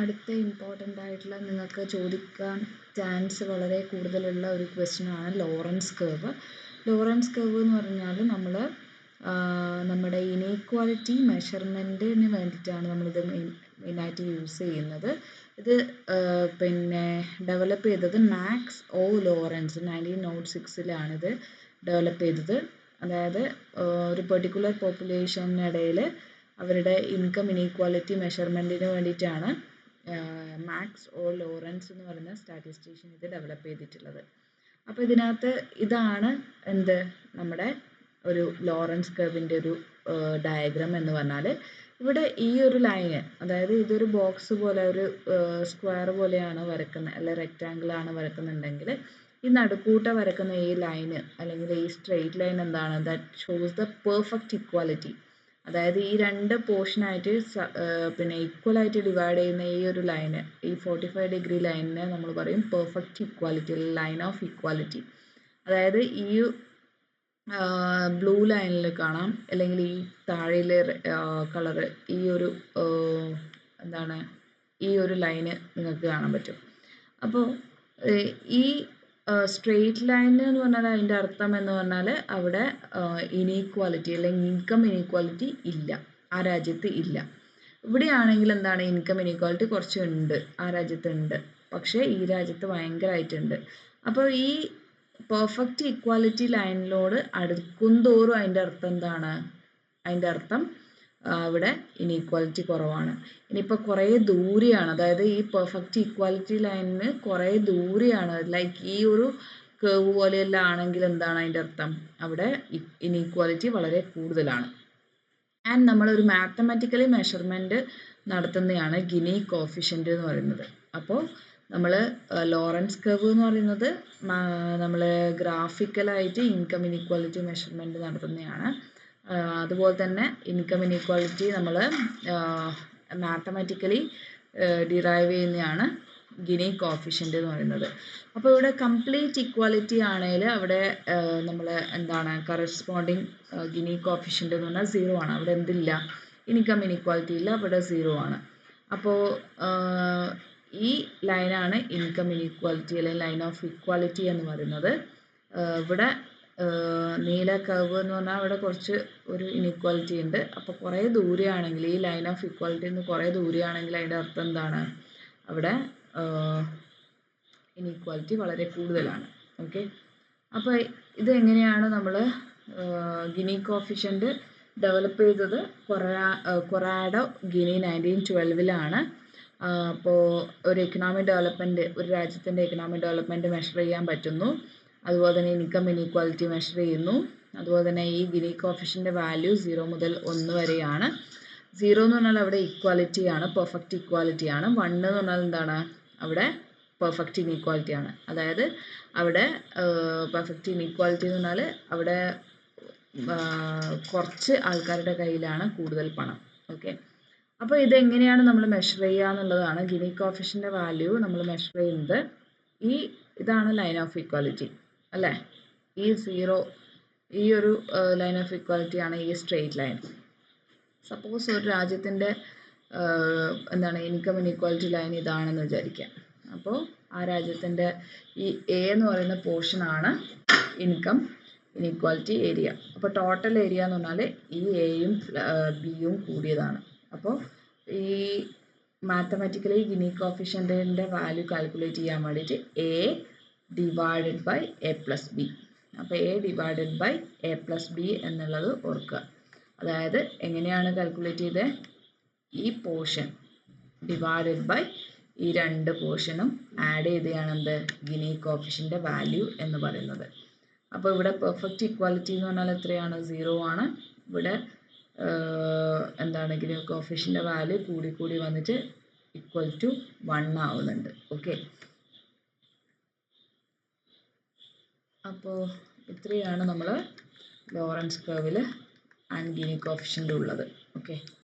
അടുത്ത ഇമ്പോർട്ടൻ്റ് ആയിട്ടുള്ള നിങ്ങൾക്ക് ചോദിക്കാൻ ചാൻസ് വളരെ കൂടുതലുള്ള ഒരു ക്വസ്റ്റ്യനാണ് ലോറൻസ് കർവ്. ലോറൻസ് കർവ് എന്ന് പറഞ്ഞാൽ നമ്മുടെ ഇനീക്വാലിറ്റി മെഷർമെൻറ്റിന് വേണ്ടിയിട്ടാണ് നമ്മളിത് മെയിനായിട്ട് യൂസ് ചെയ്യുന്നത്. ഇത് പിന്നെ ഡെവലപ്പ് ചെയ്തത് മാക്സ് ഒ ലോറൻസ് 1906 ഇത് ഡെവലപ്പ് ചെയ്തത്. അതായത് ഒരു പെർട്ടിക്കുലർ പോപ്പുലേഷനിടയിൽ അവരുടെ ഇൻകം ഇനീക്വാലിറ്റി മെഷർമെൻറ്റിന് വേണ്ടിയിട്ടാണ് മാക്സ് ഒ ലോറൻസ് എന്ന് പറയുന്ന സ്റ്റാറ്റിസ്റ്റീഷ്യൻ ഇത് ഡെവലപ്പ് ചെയ്തിട്ടുള്ളത്. അപ്പോൾ ഇതിനകത്ത് ഇതാണ് നമ്മുടെ ഒരു ലോറൻസ് കർവിൻ്റെ ഒരു ഡയഗ്രാം എന്ന് പറഞ്ഞാൽ, ഇവിടെ ഈ ഒരു ലൈന്, അതായത് ഇതൊരു ബോക്സ് പോലെ ഒരു സ്ക്വയർ പോലെയാണ് വരക്കുന്നത്, അല്ലെ റെക്റ്റാങ്കിളാണ് വരക്കുന്നുണ്ടെങ്കിൽ ഈ നടുക്കൂട്ട വരക്കുന്ന ഈ ലൈന് അല്ലെങ്കിൽ ഈ സ്ട്രെയിറ്റ് ലൈൻ എന്താണ്, that shows the perfect equality. അതായത് ഈ രണ്ട് പോർഷനായിട്ട് ഈക്വലായിട്ട് ഡിവൈഡ് ചെയ്യുന്ന ഈ ഒരു ലൈന്, ഈ 45 ഡിഗ്രി ലൈനിനെ നമ്മൾ പറയും perfect equality, line of equality. അതായത് ഈ ബ്ലൂ ലൈനിൽ കാണാം, അല്ലെങ്കിൽ ഈ താഴെയിലെ കളറ്, ഈ ഒരു ഈ ഒരു ലൈന് നിങ്ങൾക്ക് കാണാൻ പറ്റും. അപ്പോൾ ഈ സ്ട്രെയിറ്റ് ലൈൻ എന്ന് പറഞ്ഞാൽ അതിൻ്റെ അർത്ഥം എന്ന് പറഞ്ഞാൽ അവിടെ ഇനീക്വാലിറ്റി അല്ലെങ്കിൽ ഇൻകം ഇനീക്വാലിറ്റി ഇല്ല, ആ രാജ്യത്ത് ഇല്ല. ഇവിടെയാണെങ്കിൽ എന്താണ്, ഇൻകം ഇനീക്വാലിറ്റി കുറച്ച് ഉണ്ട്, ആ രാജ്യത്ത് ഉണ്ട്, പക്ഷേ ഈ രാജ്യത്ത് ഭയങ്കരമായിട്ടുണ്ട്. അപ്പോൾ ഈ പെർഫെക്റ്റ് ഇക്വാലിറ്റി ലൈനിലോട് അടുക്കുന്തോറും അതിൻ്റെ അർത്ഥം എന്താണ്, അതിൻ്റെ അർത്ഥം അവിടെ ഇനീക്വാലിറ്റി കുറവാണ്. ഇനിയിപ്പോൾ കുറേ ദൂരെയാണ്, അതായത് ഈ പെർഫെക്റ്റ് ഇക്വാലിറ്റി ലൈനിന് കുറേ ദൂരെയാണ്, ലൈക്ക് ഈ ഒരു കേവ് പോലെയെല്ലാം ആണെങ്കിൽ എന്താണ് അതിൻ്റെ അർത്ഥം, അവിടെ ഇനീക്വാലിറ്റി വളരെ കൂടുതലാണ്. ആൻഡ് നമ്മളൊരു മാത്തമാറ്റിക്കലി മെഷർമെൻറ്റ് നടത്തുന്നതാണ് ഗിനി കോഫിഷ്യൻ്റ് എന്ന് പറയുന്നത്. അപ്പോൾ നമ്മൾ ലോറൻസ് കർവ് എന്ന് പറയുന്നത് നമ്മൾ ഗ്രാഫിക്കലായിട്ട് ഇൻകം ഇനീക്വാലിറ്റി മെഷർമെൻറ്റ് നടത്തുന്നതാണ്. അതുപോലെ തന്നെ ഇൻകം ഇനീക്വാലിറ്റി നമ്മൾ മാത്തമാറ്റിക്കലി ഡിറൈവ് ചെയ്യുന്നതാണ് ഗിനി കോഫിഷ്യൻ്റ് എന്ന് പറയുന്നത്. അപ്പോൾ ഇവിടെ കംപ്ലീറ്റ് ഇക്വാലിറ്റി ആണെങ്കിൽ അവിടെ നമ്മൾ കറസ്പോണ്ടിങ് ഗിനി കോഫിഷ്യൻ്റ് എന്ന് പറഞ്ഞാൽ 0 ആണ്. അവിടെ എന്തില്ല, ഇൻകം ഇനീക്വാലിറ്റി ഇല്ല, അവിടെ 0 ആണ്. അപ്പോൾ ഈ ലൈനാണ് ഇൻകം ഇനീക്വാലിറ്റി അല്ലെങ്കിൽ ലൈൻ ഓഫ് ഇക്വാലിറ്റി എന്ന് പറയുന്നത്. ഇവിടെ നീല കർവ് എന്ന് പറഞ്ഞാൽ അവിടെ കുറച്ച് ഒരു ഇനീക്വാലിറ്റി ഉണ്ട്. അപ്പോൾ കുറേ ദൂരെയാണെങ്കിൽ, ഈ ലൈൻ ഓഫ് ഇക്വാലിറ്റിയിൽ നിന്ന് കുറേ ദൂരെയാണെങ്കിൽ അതിൻ്റെ അർത്ഥം എന്താണ്, അവിടെ ഇനീക്വാലിറ്റി വളരെ കൂടുതലാണ്. ഓക്കെ, അപ്പോൾ ഇത് എങ്ങനെയാണ് നമ്മൾ ഗിനി കോഫിഷ്യൻ്റ് ഡെവലപ്പ് ചെയ്തത്? കൊറാഡോ ഗിനി 1912 അപ്പോൾ ഒരു എക്കണോമിക് ഡെവലപ്മെൻറ്റ്, ഒരു രാജ്യത്തിൻ്റെ എക്കണോമിക് ഡെവലപ്മെൻറ്റ് മെഷർ ചെയ്യാൻ പറ്റുന്നു. അതുപോലെ തന്നെ ഇൻകം ഇനീക്വാലിറ്റി മെഷർ ചെയ്യുന്നു. അതുപോലെ തന്നെ ഈ ഗിനി കോഫിഷ്യൻ്റെ വാല്യൂ 0 മുതൽ 1 വരെയാണ്. 0 എന്ന് പറഞ്ഞാൽ അവിടെ ഇക്വാലിറ്റിയാണ്, പെർഫെക്റ്റ് ഇക്വാലിറ്റിയാണ്. 1 എന്ന് പറഞ്ഞാൽ എന്താണ്, അവിടെ പെർഫെക്റ്റ് ഇനീക്വാലിറ്റിയാണ്. അതായത് അവിടെ പെർഫെക്റ്റ് ഇനീക്വാലിറ്റി എന്ന് പറഞ്ഞാൽ അവിടെ കുറച്ച് ആൾക്കാരുടെ കയ്യിലാണ് കൂടുതൽ പണം. ഓക്കെ, അപ്പോൾ ഇതെങ്ങനെയാണ് നമ്മൾ മെഷർ ചെയ്യുക എന്നുള്ളതാണ്. ഗിനി കോഫിഷ്യൻ്റെ വാല്യൂ നമ്മൾ മെഷർ ചെയ്യുന്നത് ഇതാണ് ലൈൻ ഓഫ് ഇക്വാലിറ്റി അല്ലേ. ഈ 0, ഈ ഒരു ലൈൻ ഓഫ് ഇക്വാലിറ്റി ആണ് ഈ സ്ട്രെയിറ്റ് ലൈൻ. സപ്പോസ് ഒരു രാജ്യത്തിൻ്റെ ഇൻകം ഇനീക്വാലിറ്റി ലൈൻ ഇതാണെന്ന് വിചാരിക്കാം. അപ്പോൾ ആ രാജ്യത്തിൻ്റെ ഈ എ എന്ന് പറയുന്ന പോർഷനാണ് ഇൻകം ഇനീക്വാലിറ്റി ഏരിയ. അപ്പോൾ ടോട്ടൽ ഏരിയ എന്ന് പറഞ്ഞാൽ ഈ എയും ബിയും കൂടിയതാണ്. അപ്പോൾ ഈ മാത്തമാറ്റിക്കലി ഗിനി കോഫിഷ്യൻ്റിൻ്റെ വാല്യൂ കാൽക്കുലേറ്റ് ചെയ്യാൻ വേണ്ടിയിട്ട് A divided by A plus B. അപ്പോൾ A divided by A plus B എന്നുള്ളത് ഓർക്കുക. അതായത് എങ്ങനെയാണ് കാൽക്കുലേറ്റ് ചെയ്തത്, ഈ പോർഷൻ ഡിവൈഡഡ് ബൈ ഈ രണ്ട് പോർഷനും ആഡ് ചെയ്തെയാണ് ഗിനി കോഫിഷ്യൻ്റെ വാല്യൂ എന്ന് പറയുന്നത്. അപ്പോൾ ഇവിടെ പെർഫെക്റ്റ് ഇക്വാലിറ്റി എന്ന് പറഞ്ഞാൽ എത്രയാണ്, 0 ആണ്. ഇവിടെ ഗിനി കോഫിഷ്യൻ്റെ വാല്യൂ കൂടി വന്നിട്ട് ഈക്വൽ ടു 1 ആവുന്നുണ്ട്. ഓക്കെ, അപ്പോൾ ഇത്രയാണ് നമ്മൾ ലോറൻസ് കർവിൽ ആൻഡ് ഗിനി കോഫിഷ്യൻ്റ് ഉള്ളത്. ഓക്കെ.